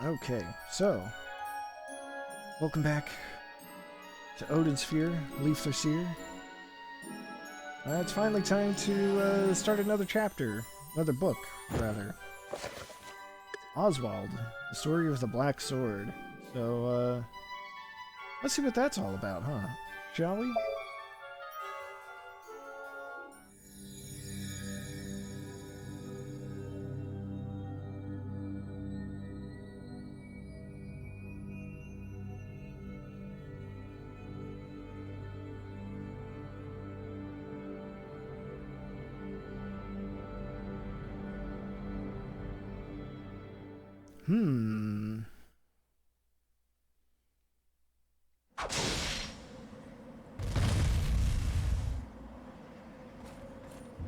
Okay, so welcome back to Odin's Sphere, Leifthrasir. It's finally time to start another chapter, another book, rather. Oswald, the story of the Black Sword. So, let's see what that's all about, huh? Shall we?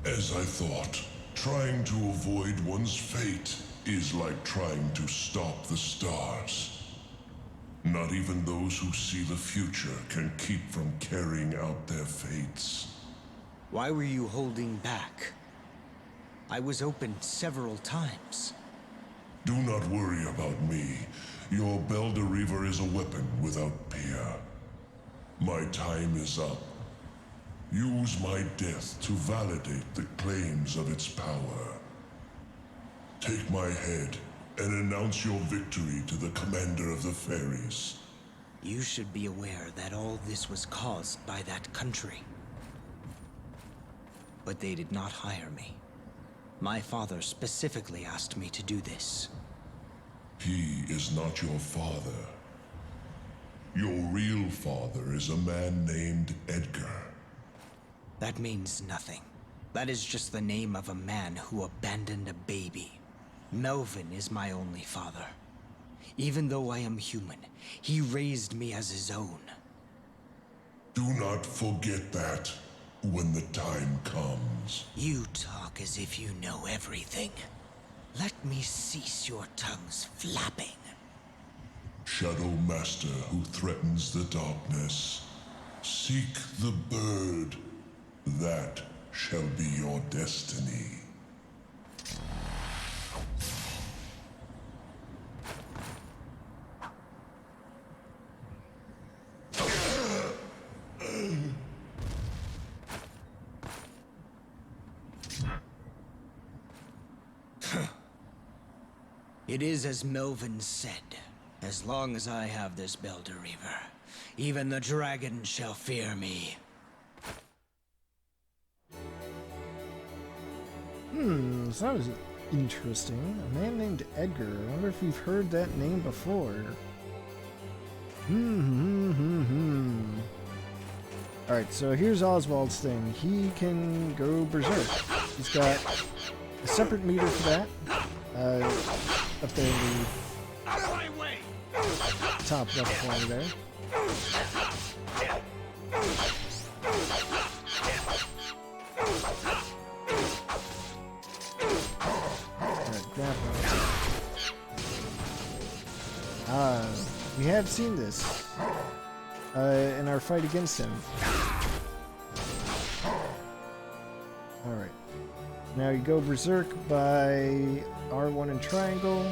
As I thought, trying to avoid one's fate is like trying to stop the stars. Not even those who see the future can keep from carrying out their fates. Why were you holding back? I was open several times. Do not worry about me. Your Berserk is a weapon without peer. My time is up. Use my death to validate the claims of its power. Take my head and announce your victory to the commander of the fairies. You should be aware that all this was caused by that country. But they did not hire me. My father specifically asked me to do this. He is not your father. Your real father is a man named Edgar. That means nothing. That is just the name of a man who abandoned a baby. Melvin is my only father. Even though I am human, he raised me as his own. Do not forget that when the time comes. You talk as if you know everything. Let me cease your tongue's flapping. Shadow Master who threatens the darkness. Seek the bird. That shall be your destiny. It is as Melvin said. As long as I have this Berserk, even the dragon shall fear me. So that was interesting. A man named Edgar. I wonder if we've heard that name before. Alright, so here's Oswald's thing. He can go berserk. He's got a separate meter for that. Up there in the top left corner there. We have seen this in our fight against him. Alright. Now you go berserk by R1 and triangle.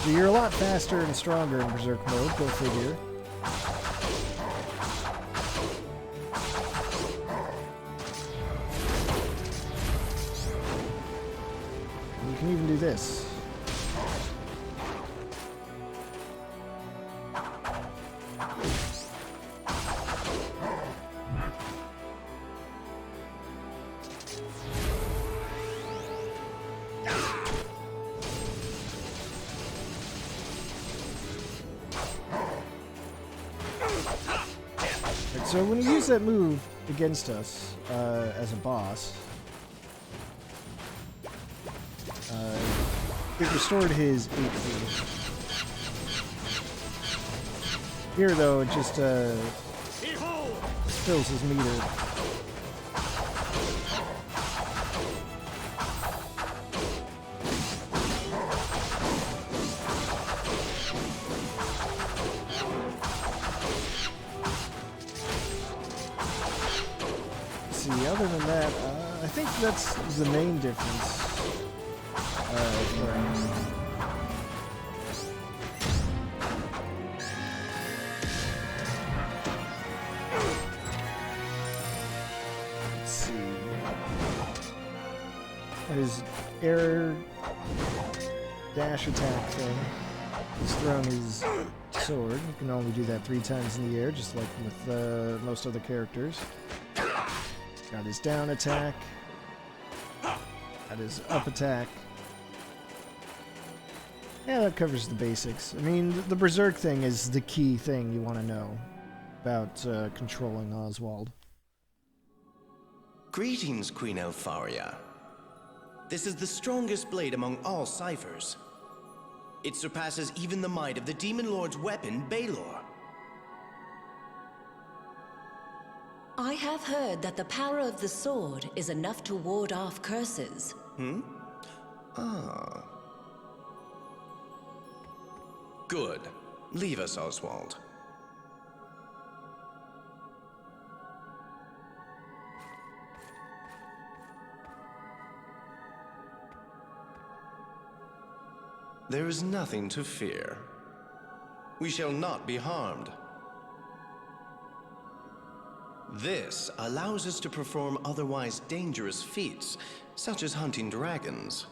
So you're a lot faster and stronger in berserk mode, go figure. And you can even do this. So when you use that move against us as a boss, it restored his HP. Here though, it just fills his meter. Other than that, I think that's the main difference. Florence. Let's see. His air dash attack thing. He's throwing his sword. You can only do that 3 times in the air, just like with most other characters. Got his down attack. Got his up attack. Yeah, that covers the basics. I mean, the Berserk thing is the key thing you want to know about controlling Oswald. Greetings, Queen Leifthrasir. This is the strongest blade among all ciphers. It surpasses even the might of the Demon Lord's weapon, Balor. I have heard that the power of the sword is enough to ward off curses. Ah. Good. Leave us, Oswald. There is nothing to fear. We shall not be harmed. This allows us to perform otherwise dangerous feats, such as hunting dragons.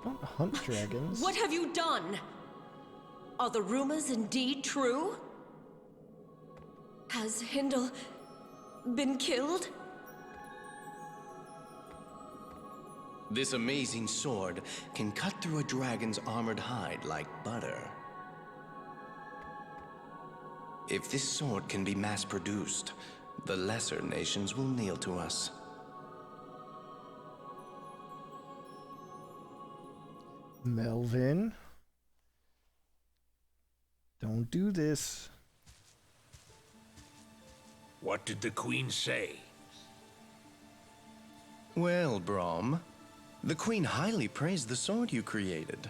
Don't hunt dragons. What have you done? Are the rumors indeed true? Has Hindle been killed? This amazing sword can cut through a dragon's armored hide like butter. If this sword can be mass-produced, the lesser nations will kneel to us. Melvin. Don't do this. What did the Queen say? Well, Brahm, the Queen highly praised the sword you created.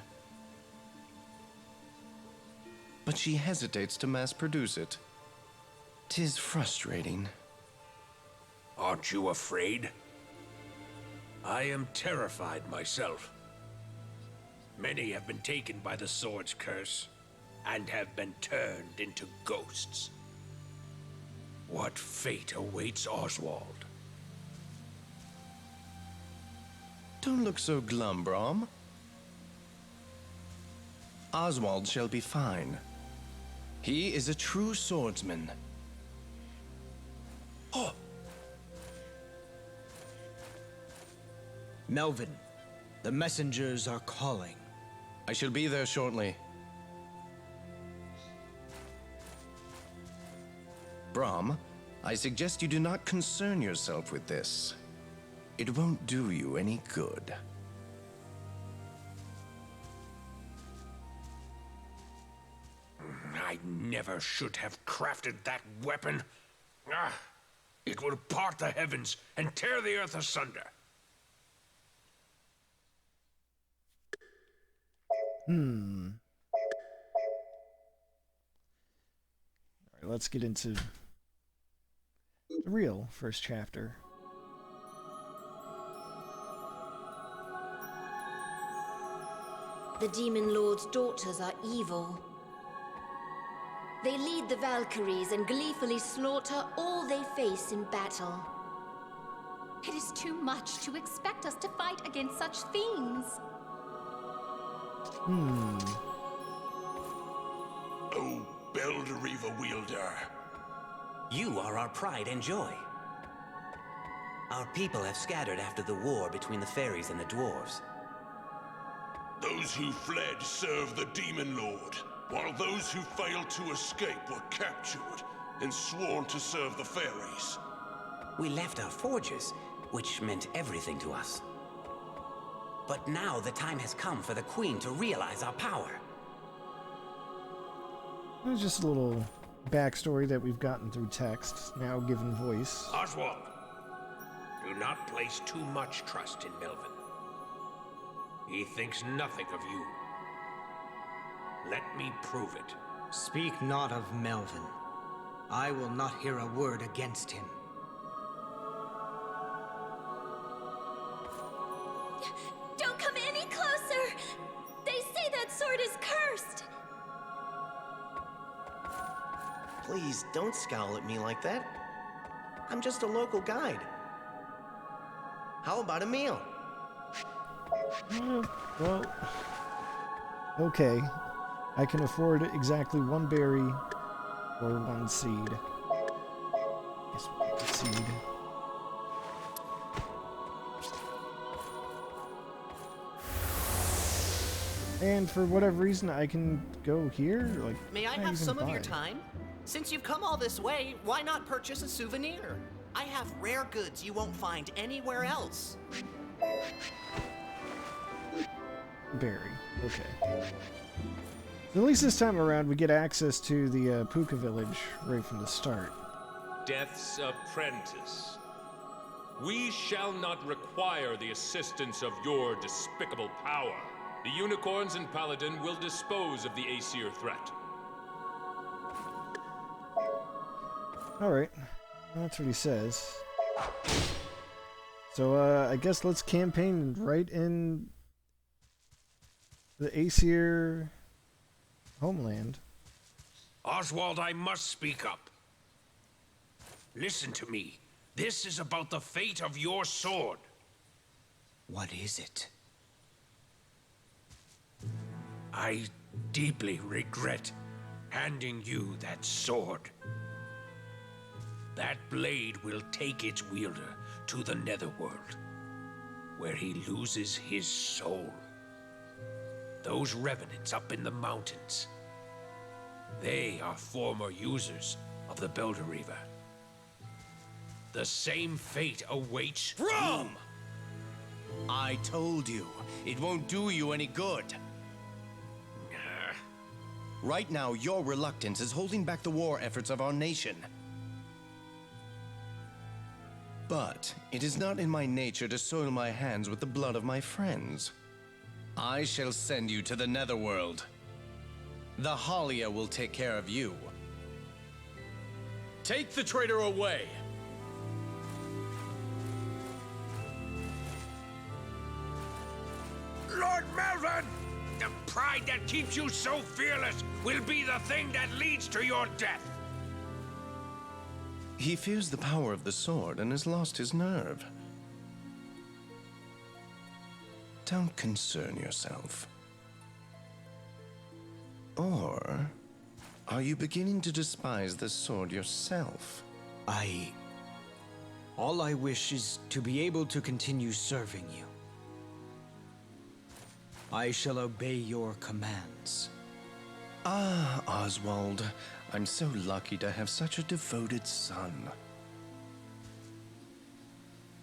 But she hesitates to mass-produce it. 'Tis frustrating. Aren't you afraid? I am terrified myself. Many have been taken by the sword's curse, and have been turned into ghosts. What fate awaits Oswald? Don't look so glum, Brahm. Oswald shall be fine. He is a true swordsman. Oh! Melvin, the messengers are calling. I shall be there shortly. Brahm, I suggest you do not concern yourself with this. It won't do you any good. I never should have crafted that weapon. Ah, it will part the heavens and tear the earth asunder. Alright, let's get into the real first chapter. The Demon Lord's daughters are evil. They lead the Valkyries and gleefully slaughter all they face in battle. It is too much to expect us to fight against such fiends. Oh, Berserk wielder. You are our pride and joy. Our people have scattered after the war between the fairies and the dwarves. Those who fled served the Demon Lord, while those who failed to escape were captured and sworn to serve the fairies. We left our forges, which meant everything to us. But now the time has come for the Queen to realize our power. It was just a little backstory that we've gotten through text, now given voice. Oswald, do not place too much trust in Melvin. He thinks nothing of you. Let me prove it. Speak not of Melvin. I will not hear a word against him. Don't come any closer! They say that sword is cursed! Please, don't scowl at me like that. I'm just a local guide. How about a meal? Well, okay. I can afford exactly one berry or one seed. Guess we'll get the seed. And for whatever reason, I can go here? Like, May I have some of your time? Since you've come all this way, why not purchase a souvenir? I have rare goods you won't find anywhere else. Berry. Okay. At least this time around, we get access to the Puka village right from the start. Death's apprentice. We shall not require the assistance of your despicable power. The unicorns and paladin will dispose of the Aesir threat. Alright. That's what he says. So, I guess let's campaign right in the Aesir homeland. Oswald, I must speak up. Listen to me. This is about the fate of your sword. What is it? I deeply regret handing you that sword. That blade will take its wielder to the netherworld, where he loses his soul. Those revenants up in the mountains, they are former users of the Belderreaver. The same fate awaits Brom! I told you, it won't do you any good. Right now, your reluctance is holding back the war efforts of our nation. But it is not in my nature to soil my hands with the blood of my friends. I shall send you to the netherworld. The Halia will take care of you. Take the traitor away! Lord Melvin! The pride that keeps you so fearless will be the thing that leads to your death. He fears the power of the sword and has lost his nerve. Don't concern yourself. Or are you beginning to despise the sword yourself? All I wish is to be able to continue serving you. I shall obey your commands. Ah, Oswald, I'm so lucky to have such a devoted son.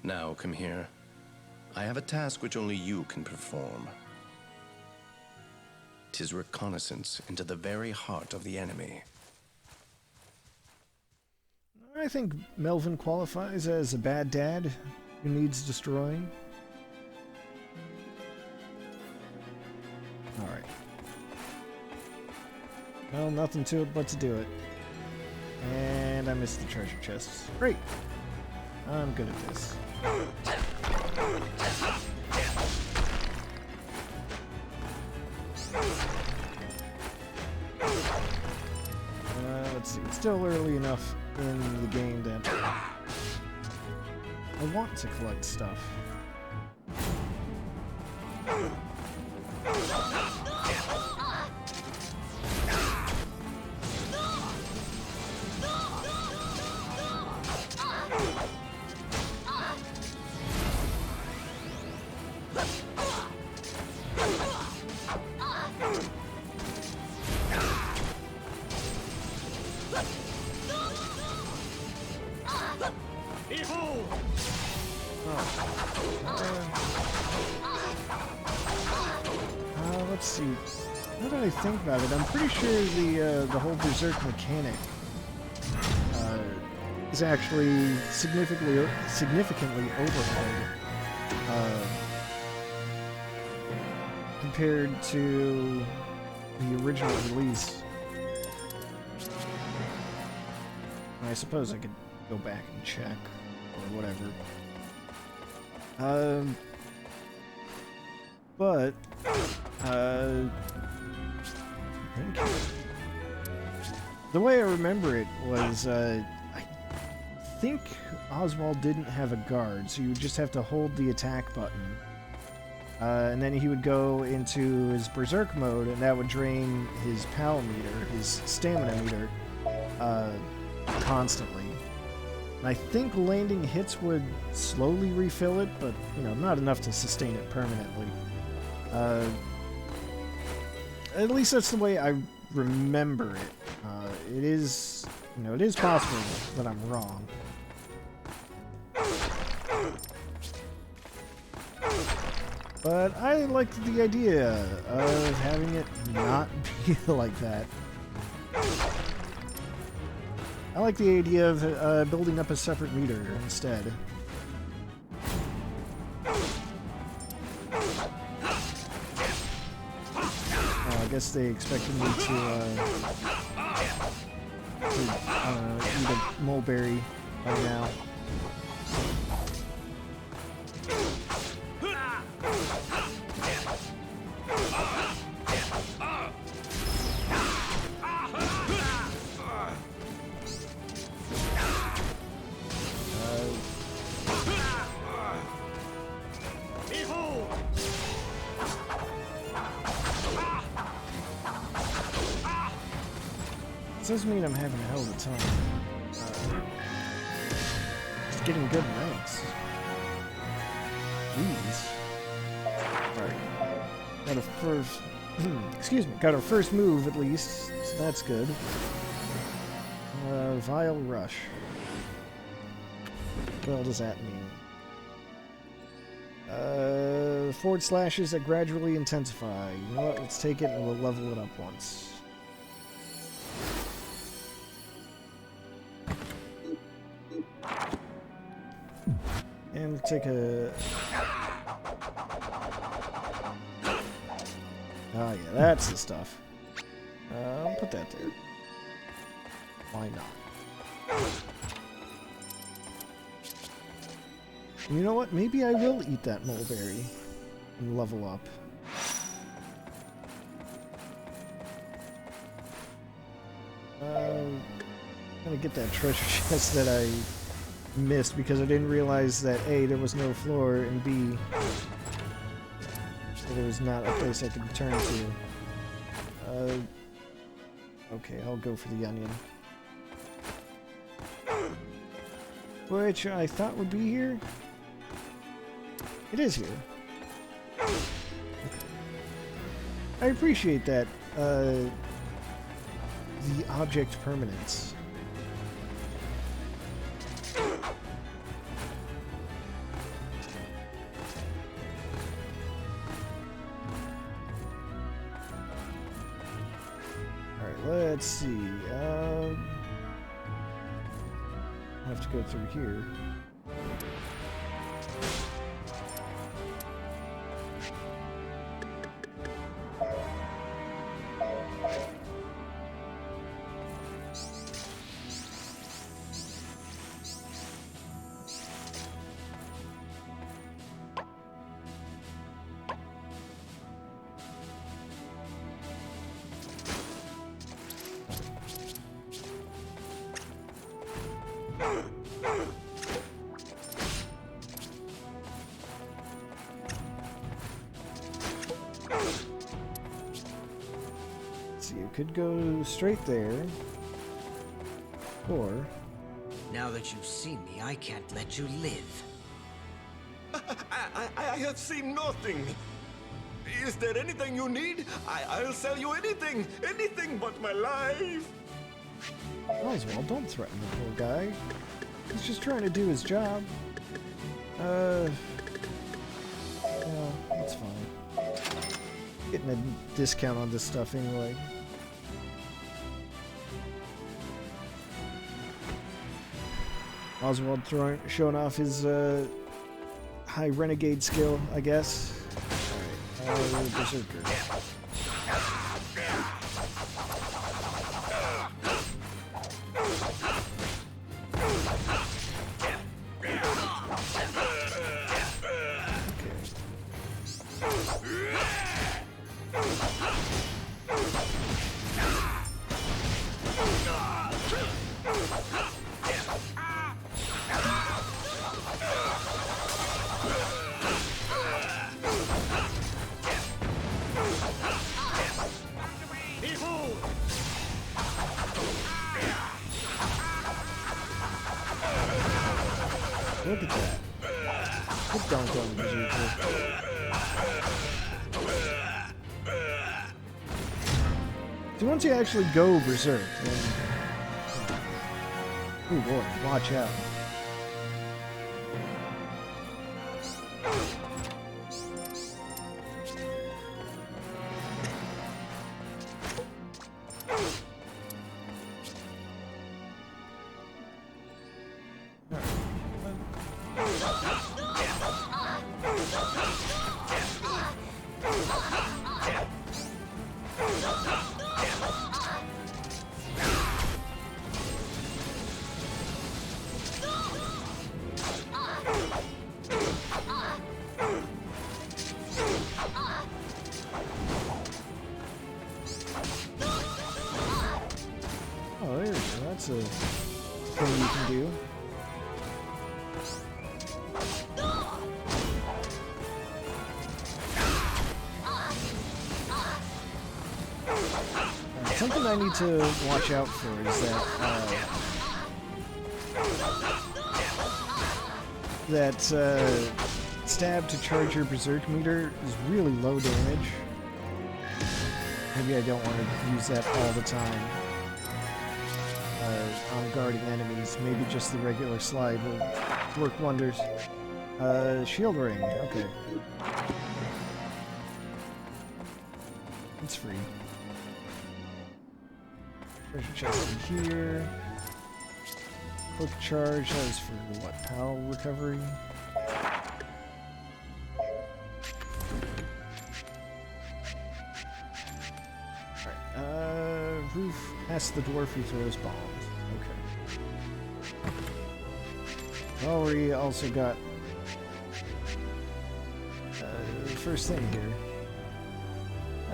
Now, come here. I have a task which only you can perform. 'Tis reconnaissance into the very heart of the enemy. I think Melvin qualifies as a bad dad who needs destroying. Alright. Well, nothing to it but to do it. And I missed the treasure chests. Great! I'm good at this. Let's see. It's still early enough in the game that I want to collect stuff. Let's see. Now that I think about it, I'm pretty sure the whole Berserk mechanic is actually significantly overhauled compared to the original release. I suppose I could go back and check or whatever. But I think the way I remember it was, I think Oswald didn't have a guard, so you would just have to hold the attack button. And then he would go into his Berserk mode, and that would drain his PAL meter, his stamina meter, constantly. And I think landing hits would slowly refill it, but, you know, not enough to sustain it permanently. At least that's the way I remember it. It is, you know, it is possible that I'm wrong. But I liked the idea of having it not be like that. I like the idea of building up a separate meter instead. I guess they expected me to eat a mulberry by now. Doesn't mean I'm having a hell of a time. Just getting good ranks. Jeez. Alright. Got a first... excuse me. Got our first move, at least. So that's good. Vile Rush. What the hell does that mean? Forward slashes that gradually intensify. You know what? Let's take it and we'll level it up once. And we'll take a... Oh yeah, that's the stuff. I'll put that there. Why not? You know what? Maybe I will eat that mulberry and level up. I'm gonna get that treasure chest that I missed because I didn't realize that A, there was no floor, and B, that there was not a place I could return to. Okay, I'll go for the onion. Which I thought would be here. It is here. Okay. I appreciate that, the object permanence. Let's see. I'll have to go through here. Could go straight there, or... Now that you've seen me, I can't let you live. I have seen nothing. Is there anything you need? I'll sell you anything but my life. Oswald, don't threaten the poor guy. He's just trying to do his job. Yeah, that's fine. Getting a discount on this stuff anyway. Oswald showing off his high renegade skill, I guess. Alright, Berserker. Okay. Look at that. Good dunk on Berserker. So once you actually go Berserk, then... Oh boy, watch out. Oh, there we go. That's a thing you can do. Something I need to watch out for is that stab to charge your Berserk meter is really low damage. Maybe I don't want to use that all the time on guarding enemies. Maybe just the regular slide will work wonders. Shield ring, okay. It's free. Treasure chest in here. Quick charge, that is for what? PAL recovery? Alright, roof past the dwarf who throws bombs. Okay. Already also got the first thing here.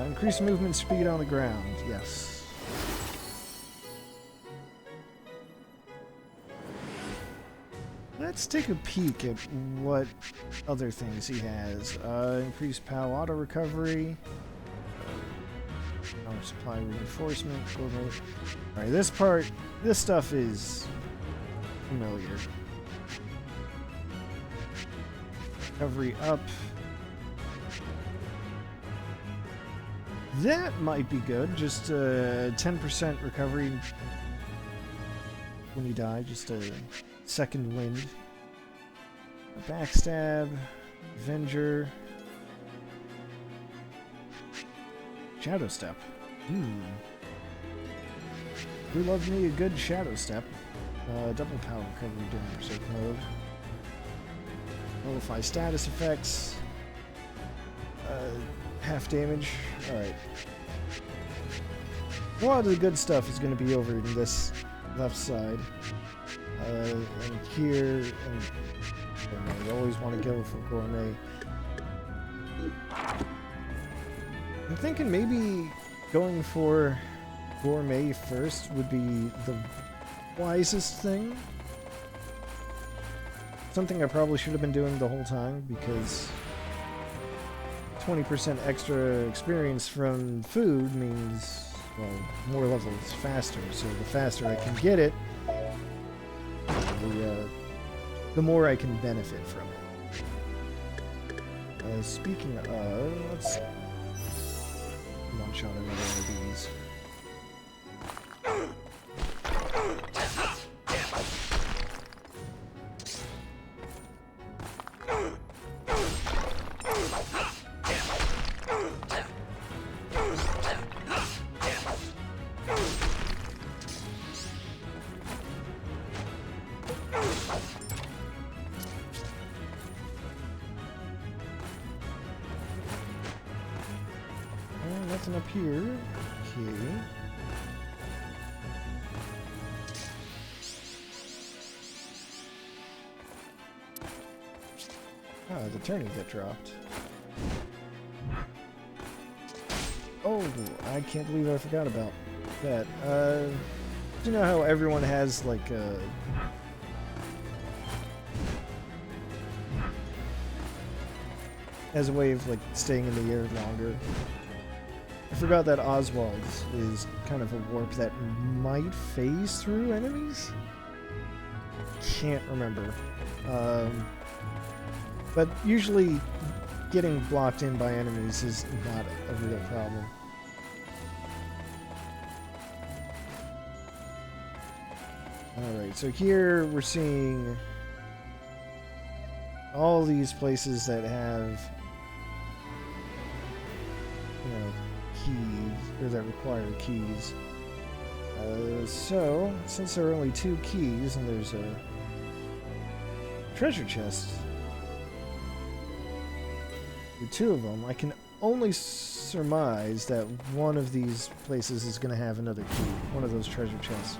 Increase movement speed on the ground, yes. Let's take a peek at what other things he has. Increased PAL auto recovery. Power supply reinforcement. Alright, this stuff is familiar. Recovery up. That might be good. Just 10% recovery when you die. Just a second wind. Backstab. Avenger. Shadow Step. We love me a good Shadow Step. Double power recovery during Berserk mode. Nullify status effects. Half damage. Alright. A lot of the good stuff is going to be over in this left side. And here, and you always want to go for gourmet. I'm thinking maybe going for gourmet first would be the wisest thing. Something I probably should have been doing the whole time, because 20% extra experience from food means, well, more levels faster. So the faster I can get it, the more I can benefit from it. Speaking of, let's one-shot another one of these. Nothing up here. Okay. Ah, the turning that dropped. Oh, I can't believe I forgot about that. You know how everyone has like as a way of like staying in the air longer. I forgot that Oswald is kind of a warp that might phase through enemies? Can't remember. But usually getting blocked in by enemies is not a real problem. Alright, so here we're seeing all these places that have, you know, keys, or that require keys. So, since there are only 2 keys and there's a treasure chest, the 2 of them, I can only surmise that one of these places is going to have another key, one of those treasure chests.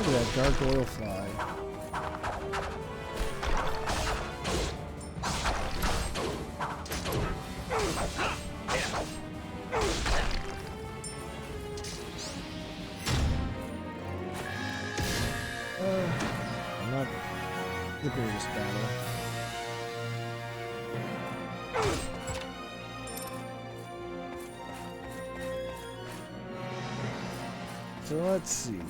Look at that dark oil fly. Not the greatest battle. So let's see.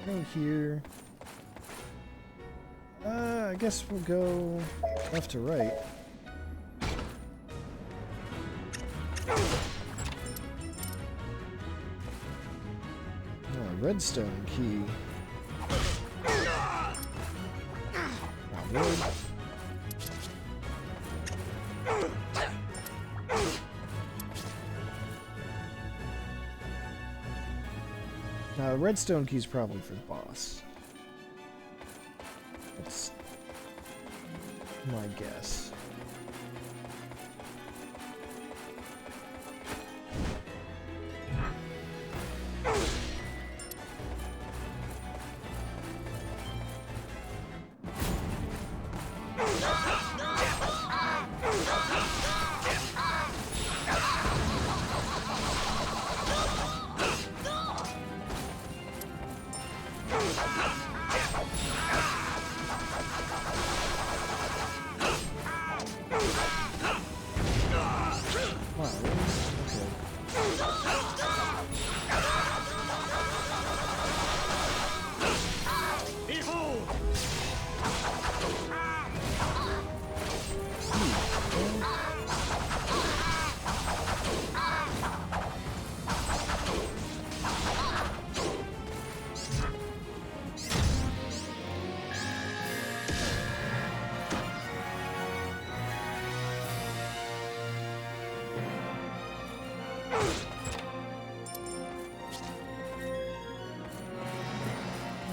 Go here. I guess we'll go left to right. Oh, redstone key. Oh, really? Now, the redstone key is probably for the boss. That's my guess.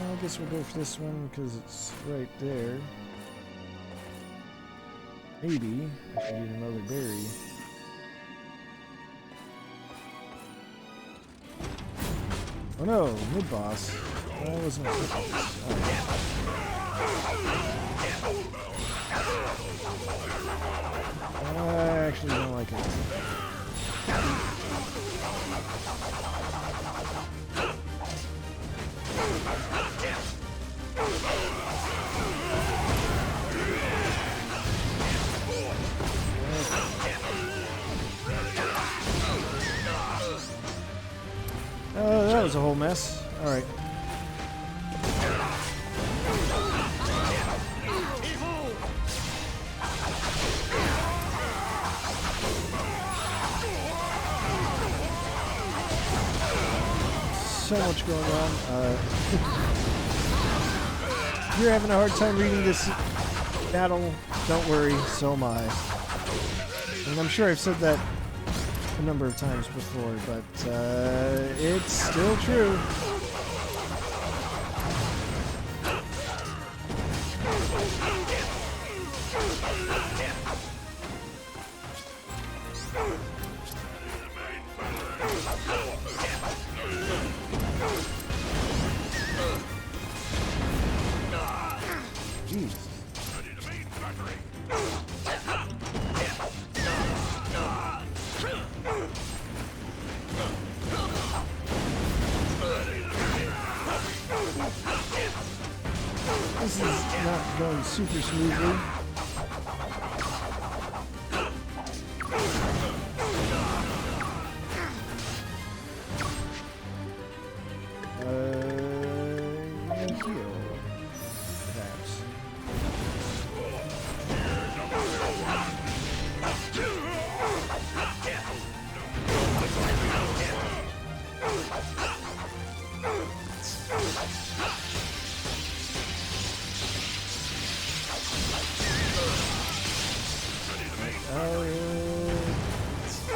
I guess we'll go for this one because it's right there. Maybe I should eat another berry. Oh no, mid-boss. That wasn't a mid-boss. I actually don't like it. Oh, that was a whole mess. Alright. So much going on. If you're having a hard time reading this battle, don't worry, so am I. And I'm sure I've said that a number of times before, but it's still true. Jeez. going super smoothly. Heal, perhaps.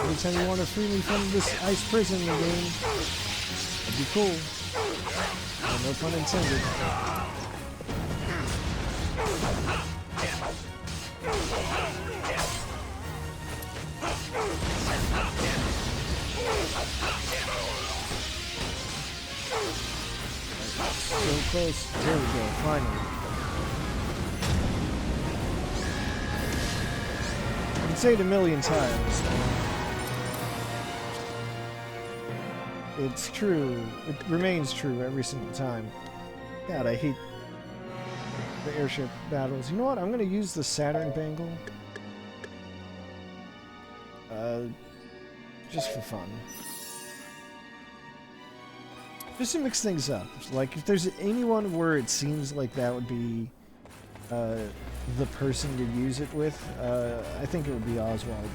Anytime you want to free me from this ice prison game, that'd be cool. No pun intended. So close. There we go, finally. I can say it a million times. It's true. It remains true every single time. God, I hate the airship battles. You know what? I'm going to use the Saturn bangle. Just for fun. Just to mix things up. Like, if there's anyone where it seems like that would be the person to use it with, I think it would be Oswald.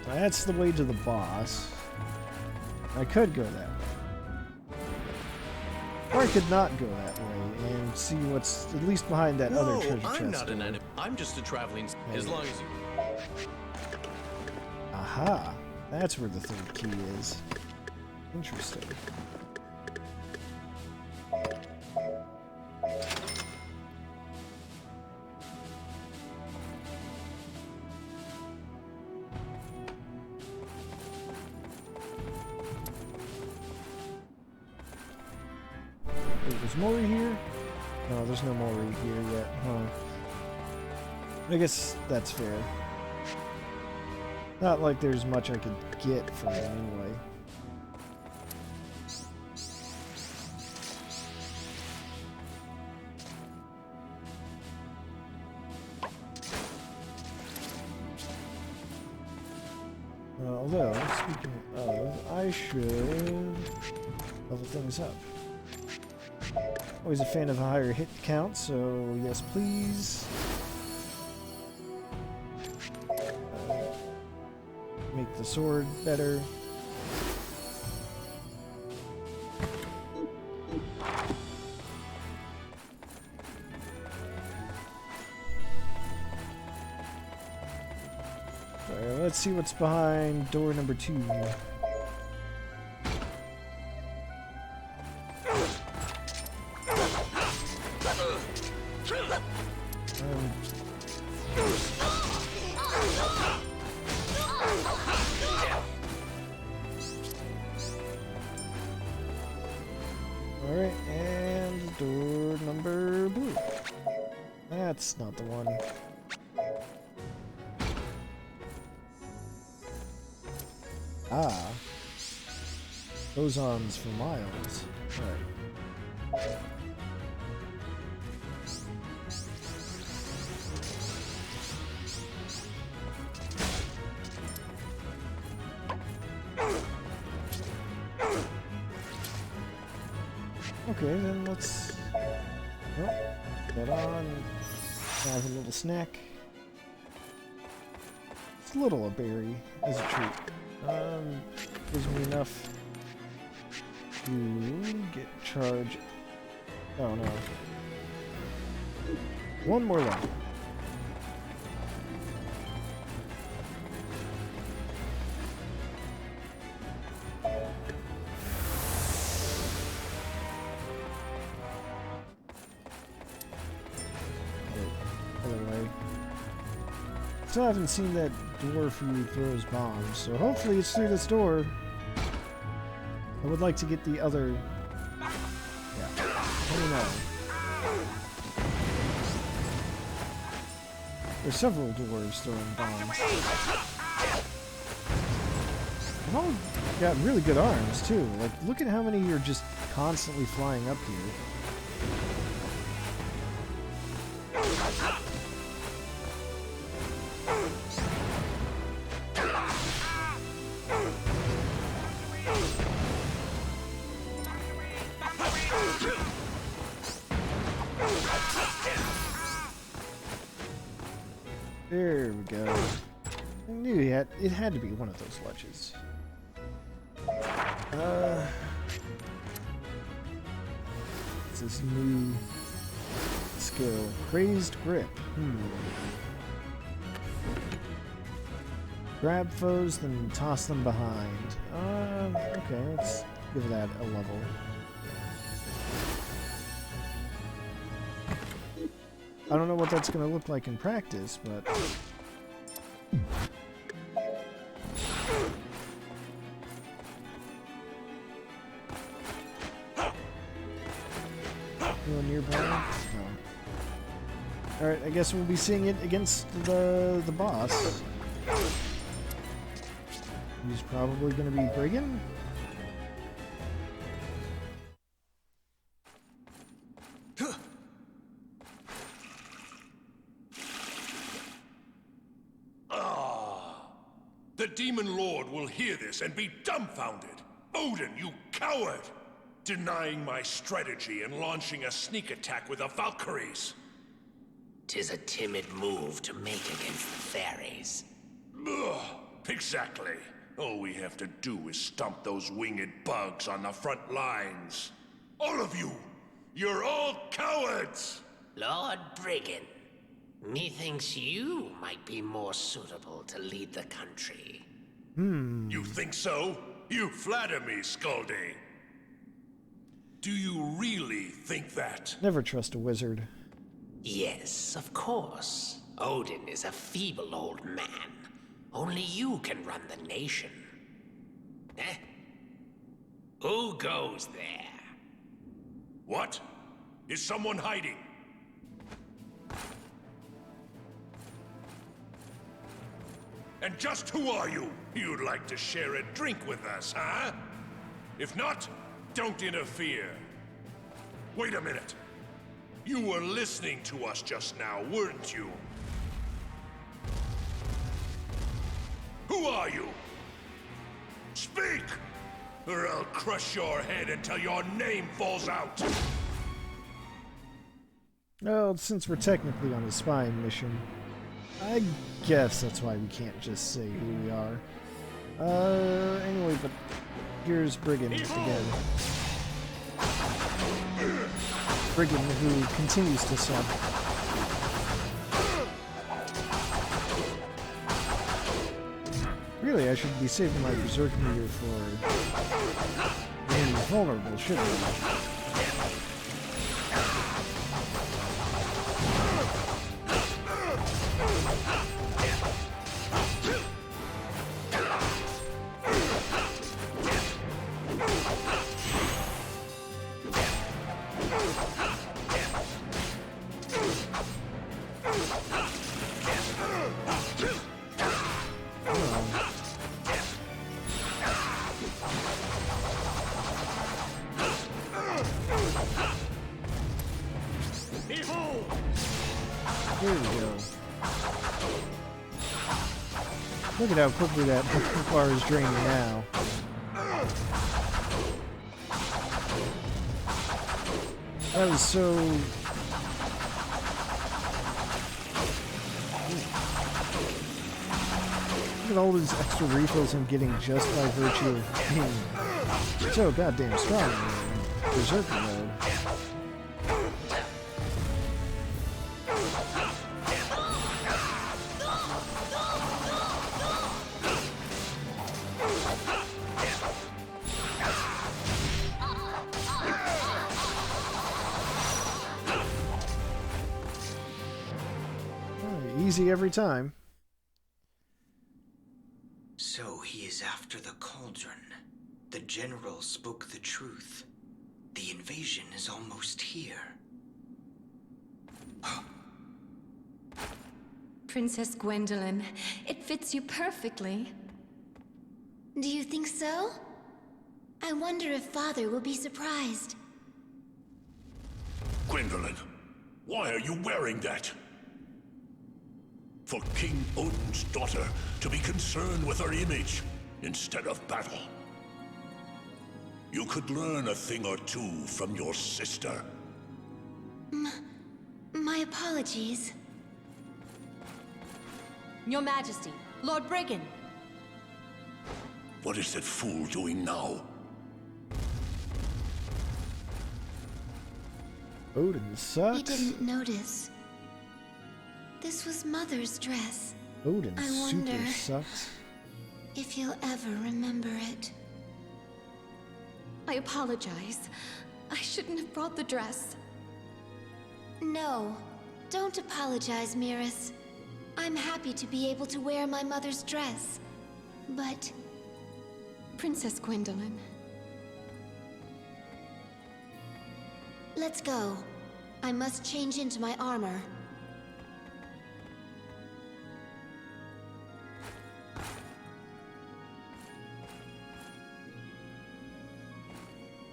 So that's the way to the boss. I could go that way. Or I could not go that way and see what's at least behind that other treasure chest. I'm not an enemy. I'm just a traveling... As long as you... Aha! That's where the third key is. Interesting. There's Mori here? No, there's no Mori here yet, huh? I guess that's fair. Not like there's much I could get from it anyway. Although, speaking of, I should level things up. Always a fan of a higher hit count, so yes please. Make the sword better. Alright, let's see what's behind door number 2. Alright, and door number blue. That's not the one. Ah. Ozons for miles. Alright. Okay, then let's get on, have a little snack. It's a little a berry as a treat. Gives me enough to get charge. Oh no. One more level. Still haven't seen that dwarf who throws bombs, so hopefully it's through this door. I would like to get the other... Yeah, I don't know. There's several dwarves throwing bombs. They've all got really good arms, too. Like, look at how many are just constantly flying up here. There we go. I knew it had to be one of those ledges. It's this new skill. Crazed grip. Grab foes, then toss them behind. Okay, let's give that a level. I don't know what that's going to look like in practice, but... Anyone nearby? No. Alright, I guess we'll be seeing it against the boss. He's probably going to be Brigand? The Demon Lord will hear this and be dumbfounded. Odin, you coward! Denying my strategy and launching a sneak attack with the Valkyries. 'Tis a timid move to make against the fairies. Ugh, exactly. All we have to do is stomp those winged bugs on the front lines. All of you! You're all cowards! Lord Brigand, methinks you might be more suitable to lead the country. You think so? You flatter me, Skaldi. Do you really think that? Never trust a wizard. Yes, of course. Odin is a feeble old man. Only you can run the nation. Eh? Who goes there? What? Is someone hiding? And just who are you? You'd like to share a drink with us, huh? If not, don't interfere. Wait a minute. You were listening to us just now, weren't you? Who are you? Speak! Or I'll crush your head until your name falls out! Well, since we're technically on a spying mission, I guess that's why we can't just say who we are. Anyway, but here's Brigand again. Brigand, who continues to sub. Really, I should be saving my Berserk meter for being vulnerable, shouldn't I? There we go. Look at how quickly that bar is draining now. That was so... Look at all these extra refills I'm getting just by virtue of being so goddamn strong in Berserk mode. Easy every time. So he is after the cauldron. The general spoke the truth. The invasion is almost here. Princess Gwendolyn, it fits you perfectly. Do you think so? I wonder if Father will be surprised. Gwendolyn, why are you wearing that? For King Odin's daughter to be concerned with her image instead of battle. You could learn a thing or two from your sister. My apologies. Your Majesty, Lord Brigand. What is that fool doing now? Odin sucks. You didn't notice. This was Mother's dress. Odin I super wonder sucks. if you'll ever remember it. I apologize. I shouldn't have brought the dress. No, don't apologize, Miras. I'm happy to be able to wear my mother's dress. But... Princess Gwendolyn. let's go. I must change into my armor.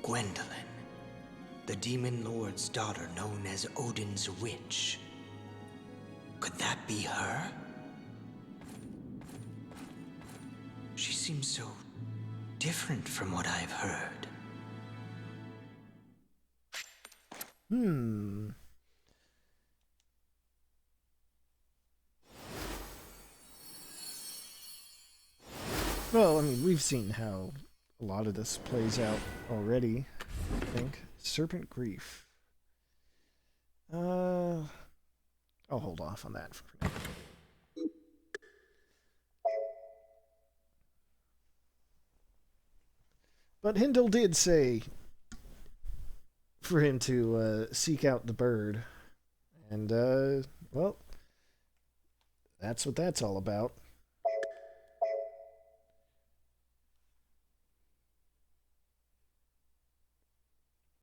Gwendolyn, the Demon Lord's daughter known as Odin's Witch. Could that be her? She seems so different from what I've heard. Well, I mean, we've seen how a lot of this plays out already, I think. Serpent Grief. I'll hold off on that for now. But Hindle did say for him to seek out the bird. And, well, that's what that's all about.